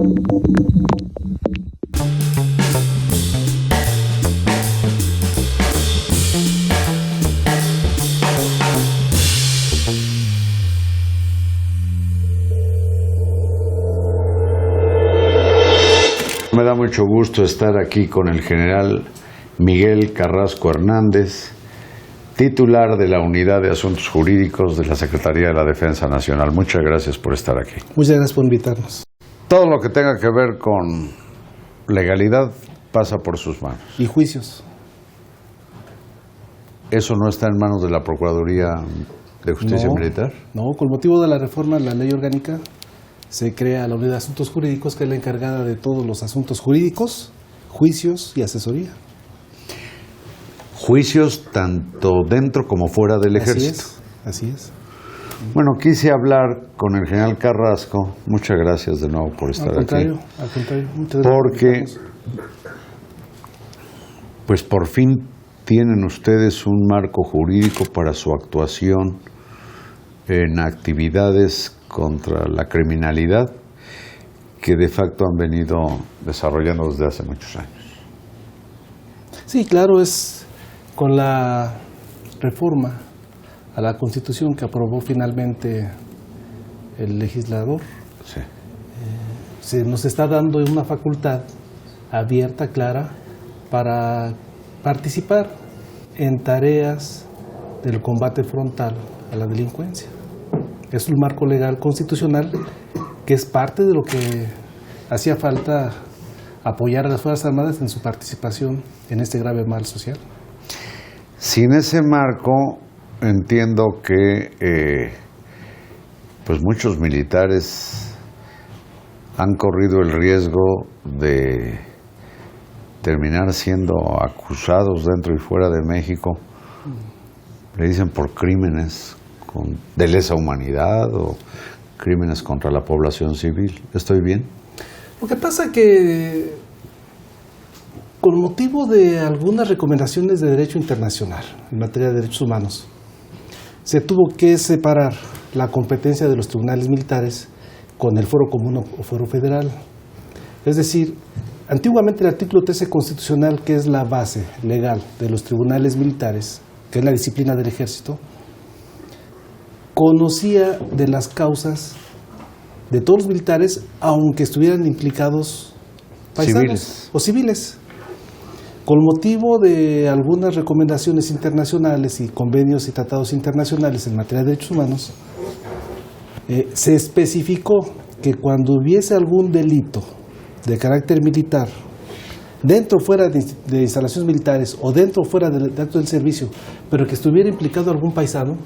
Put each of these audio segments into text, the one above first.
Me da mucho gusto estar aquí con el general Miguel Carrasco Hernández, titular de la Unidad de Asuntos Jurídicos de la Secretaría de la Defensa Nacional. Muchas gracias por estar aquí. Muchas gracias por invitarnos. Todo lo que tenga que ver con legalidad pasa por sus manos. ¿Y juicios? ¿Eso no está en manos de la Procuraduría de Justicia Militar? No, con motivo de la reforma a la ley orgánica se crea la Unidad de Asuntos Jurídicos, que es la encargada de todos los asuntos jurídicos, juicios y asesoría. Juicios tanto dentro como fuera del ejército. Así es. Bueno, quise hablar con el general Carrasco. Muchas gracias de nuevo por estar aquí. Al contrario. Muchas gracias. Porque, pues por fin tienen ustedes un marco jurídico para su actuación en actividades contra la criminalidad que de facto han venido desarrollando desde hace muchos años. Sí, claro, es con la reforma a la Constitución que aprobó finalmente el legislador. Sí. Se nos está dando una facultad abierta, clara, para participar en tareas del combate frontal a la delincuencia. Es un marco legal constitucional que es parte de lo que hacía falta apoyar a las Fuerzas Armadas en su participación en este grave mal social. Sin ese marco, entiendo que pues muchos militares han corrido el riesgo de terminar siendo acusados dentro y fuera de México, le dicen por crímenes de lesa humanidad o crímenes contra la población civil. ¿Estoy bien? Lo que pasa que con motivo de algunas recomendaciones de derecho internacional en materia de derechos humanos, se tuvo que separar la competencia de los tribunales militares con el fuero común o fuero federal. Es decir, antiguamente el artículo 13 constitucional, que es la base legal de los tribunales militares, que es la disciplina del ejército, conocía de las causas de todos los militares, aunque estuvieran implicados paisanos o civiles. Con motivo de algunas recomendaciones internacionales y convenios y tratados internacionales en materia de derechos humanos, se especificó que cuando hubiese algún delito de carácter militar, dentro o fuera de instalaciones militares o dentro o fuera del acto del servicio, pero que estuviera implicado algún paisano,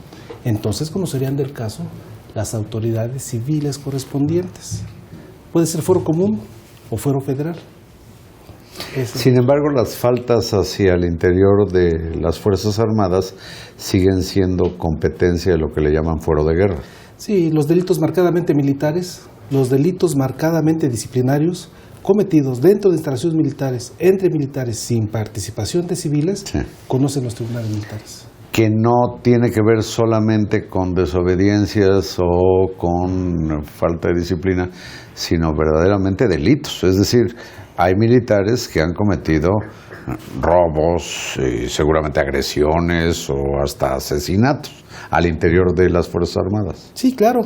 entonces conocerían del caso las autoridades civiles correspondientes. Puede ser fuero común o fuero federal. Sin embargo, las faltas hacia el interior de las Fuerzas Armadas siguen siendo competencia de lo que le llaman fuero de guerra. Sí, los delitos marcadamente militares, los delitos marcadamente disciplinarios cometidos dentro de instalaciones militares, entre militares, sin participación de civiles, conocen los tribunales militares. Que no tiene que ver solamente con desobediencias o con falta de disciplina, sino verdaderamente delitos. Es decir, hay militares que han cometido robos, seguramente agresiones o hasta asesinatos al interior de las Fuerzas Armadas. Sí, claro.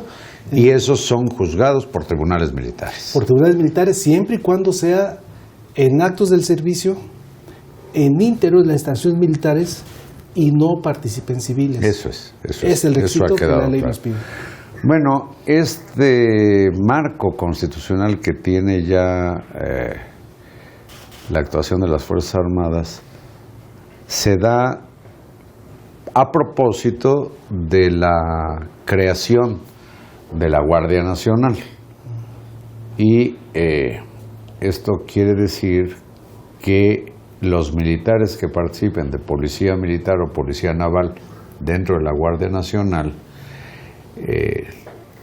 Y esos son juzgados por tribunales militares. Por tribunales militares, siempre y cuando sea en actos del servicio, en interior de las instalaciones militares, y no participen civiles. Eso es el requisito que la ley nos pide. Bueno, este marco constitucional que tiene ya la actuación de las Fuerzas Armadas se da a propósito de la creación de la Guardia Nacional. Y esto quiere decir que los militares que participen de policía militar o policía naval dentro de la Guardia Nacional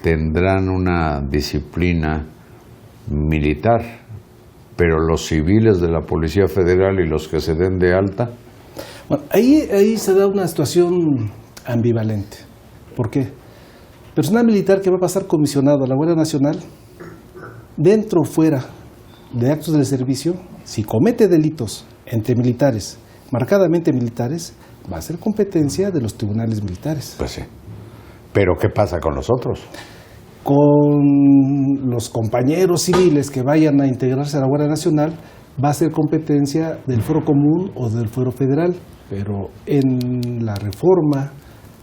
tendrán una disciplina militar, pero los civiles de la Policía Federal y los que se den de alta. Bueno, ahí se da una situación ambivalente. ¿Por qué? Personal militar que va a pasar comisionado a la Guardia Nacional dentro o fuera de actos del servicio, si comete delitos entre militares, marcadamente militares, va a ser competencia de los tribunales militares. Pues sí. Pero ¿qué pasa con los otros? Con los compañeros civiles que vayan a integrarse a la Guardia Nacional, va a ser competencia del Fuero Común o del Fuero Federal. Pero en la reforma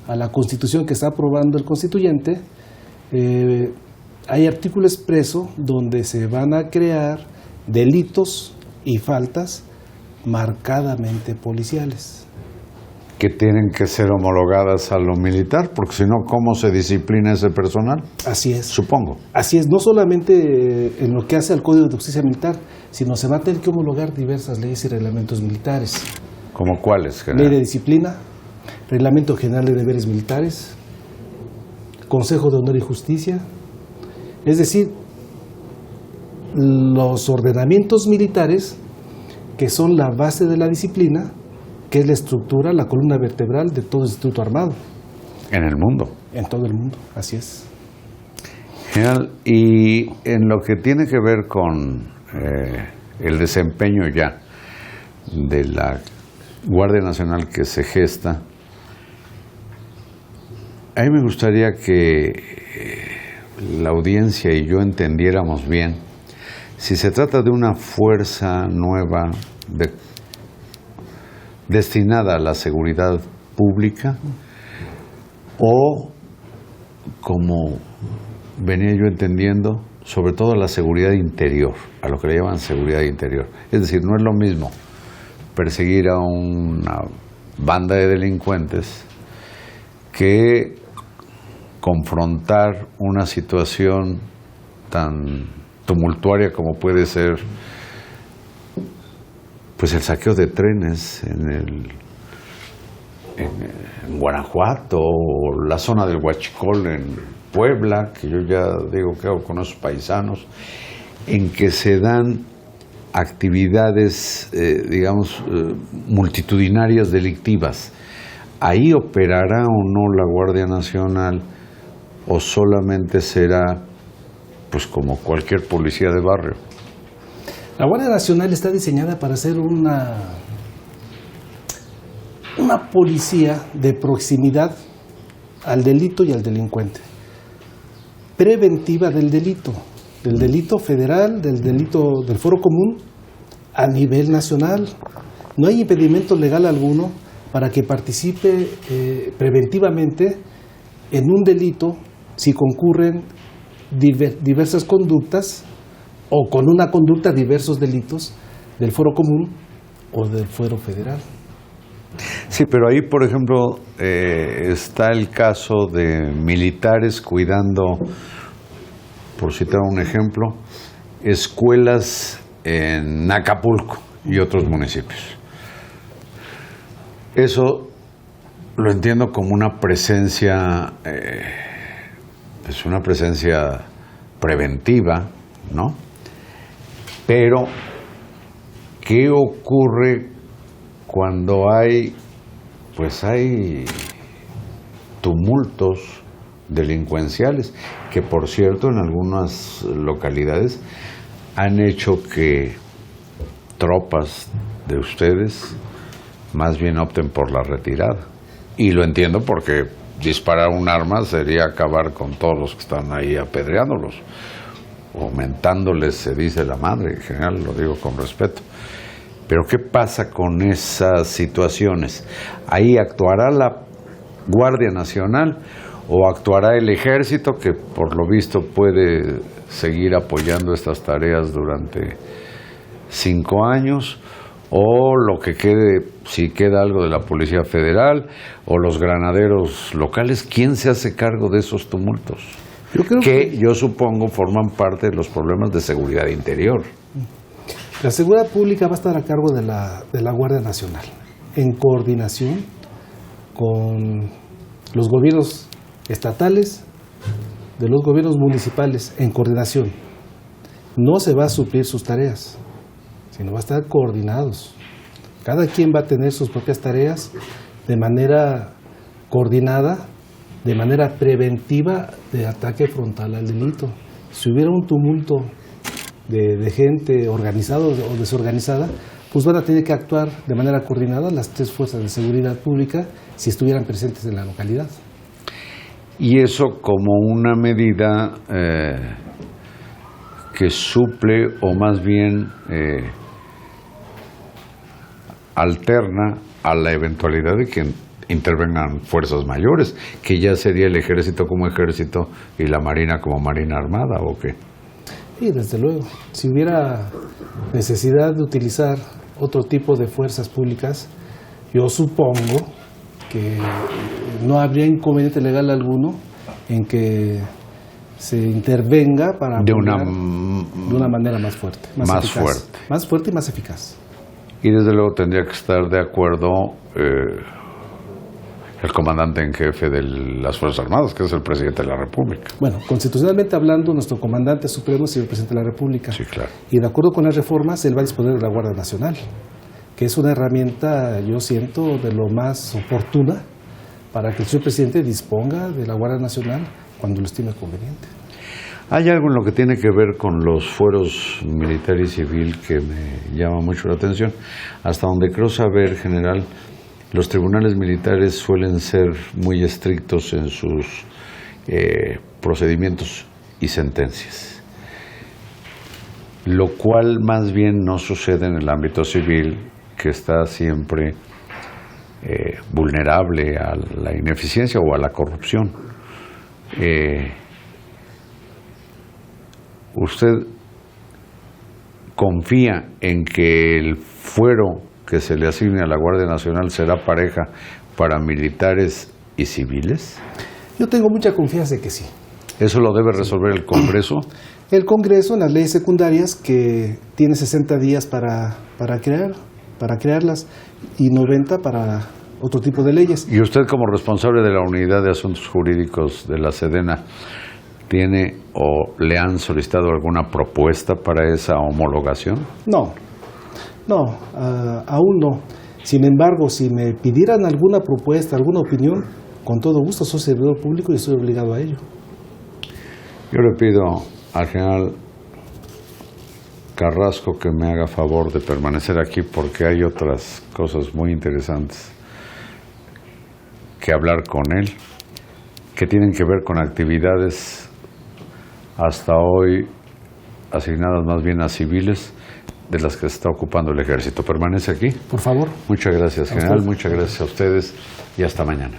a la Constitución que está aprobando el constituyente, hay artículo expreso donde se van a crear delitos y faltas marcadamente policiales. Que tienen que ser homologadas a lo militar, porque si no, ¿cómo se disciplina ese personal? Así es. Supongo. Así es, no solamente en lo que hace al Código de Justicia Militar, sino se va a tener que homologar diversas leyes y reglamentos militares. ¿Cómo cuáles, general? Ley de disciplina, Reglamento General de Deberes Militares, Consejo de Honor y Justicia. Es decir, los ordenamientos militares que son la base de la disciplina, que es la estructura, la columna vertebral de todo instituto armado. En el mundo. En todo el mundo, así es. General, y en lo que tiene que ver con el desempeño ya de la Guardia Nacional que se gesta, a mí me gustaría que la audiencia y yo entendiéramos bien si se trata de una fuerza nueva destinada a la seguridad pública o, como venía yo entendiendo, sobre todo a la seguridad interior, a lo que le llaman seguridad interior. Es decir, no es lo mismo perseguir a una banda de delincuentes que confrontar una situación tan tumultuaria como puede ser pues el saqueo de trenes en Guanajuato, o la zona del Huachicol en Puebla, que yo ya digo que hago con esos paisanos, en que se dan actividades, multitudinarias delictivas. ¿Ahí operará o no la Guardia Nacional o solamente será pues como cualquier policía de barrio? La Guardia Nacional está diseñada para ser una policía de proximidad al delito y al delincuente, preventiva del delito federal, del delito del Fuero Común a nivel nacional. No hay impedimento legal alguno para que participe preventivamente en un delito si concurren diversas conductas o con una conducta diversos delitos del Fuero Común o del Fuero Federal. Sí, pero ahí, por ejemplo, está el caso de militares cuidando, por citar un ejemplo, escuelas en Acapulco y otros municipios. Eso lo entiendo como una presencia, pues una presencia preventiva, ¿no? Pero, ¿qué ocurre cuando hay tumultos delincuenciales? Que, por cierto, en algunas localidades han hecho que tropas de ustedes más bien opten por la retirada. Y lo entiendo porque disparar un arma sería acabar con todos los que están ahí apedreándolos, o mentándoles, se dice la madre, en general lo digo con respeto. Pero ¿qué pasa con esas situaciones? ¿Ahí actuará la Guardia Nacional o actuará el Ejército, que por lo visto puede seguir apoyando estas tareas durante 5 años? O lo que quede, si queda algo de la Policía Federal o los granaderos locales, ¿quién se hace cargo de esos tumultos? Yo creo que yo supongo forman parte de los problemas de seguridad interior. la seguridad pública va a estar a cargo de la Guardia Nacional, en coordinación con los gobiernos estatales, de los gobiernos municipales, en coordinación. No se va a suplir sus tareas, sino va a estar coordinados. Cada quien va a tener sus propias tareas de manera coordinada, de manera preventiva de ataque frontal al delito. Si hubiera un tumulto de gente organizada o desorganizada, pues van a tener que actuar de manera coordinada las 3 fuerzas de seguridad pública si estuvieran presentes en la localidad. Y eso como una medida que suple o más bien alterna a la eventualidad de que intervengan fuerzas mayores, que ya sería el ejército como ejército y la marina como marina armada, ¿o qué? Sí, desde luego. Si hubiera necesidad de utilizar otro tipo de fuerzas públicas, yo supongo que no habría inconveniente legal alguno en que se intervenga para de una manera más fuerte, más eficaz, más fuerte y más eficaz. Y desde luego tendría que estar de acuerdo el comandante en jefe de las Fuerzas Armadas, que es el presidente de la República. Bueno, constitucionalmente hablando, nuestro comandante supremo es el presidente de la República. Sí, claro. Y de acuerdo con las reformas, él va a disponer de la Guardia Nacional, que es una herramienta, yo siento, de lo más oportuna para que el señor presidente disponga de la Guardia Nacional cuando lo estime conveniente. Hay algo en lo que tiene que ver con los fueros militar y civil que me llama mucho la atención. Hasta donde creo saber, general, los tribunales militares suelen ser muy estrictos en sus procedimientos y sentencias, lo cual más bien no sucede en el ámbito civil, que está siempre vulnerable a la ineficiencia o a la corrupción. ¿Usted confía en que el fuero que se le asigne a la Guardia Nacional será pareja para militares y civiles? Yo tengo mucha confianza de que sí. ¿Eso lo debe resolver el Congreso? El Congreso, en las leyes secundarias, que tiene 60 días para crearlas y 90 para otro tipo de leyes. ¿Y usted, como responsable de la Unidad de Asuntos Jurídicos de la Sedena, tiene o le han solicitado alguna propuesta para esa homologación? No, aún no. Sin embargo, si me pidieran alguna propuesta, alguna opinión, con todo gusto, soy servidor público y estoy obligado a ello. Yo le pido al general Carrasco que me haga favor de permanecer aquí, porque hay otras cosas muy interesantes que hablar con él, que tienen que ver con actividades hasta hoy asignadas más bien a civiles, de las que se está ocupando el ejército. ¿Permanece aquí? Por favor. Muchas gracias, general. Muchas gracias a ustedes y hasta mañana.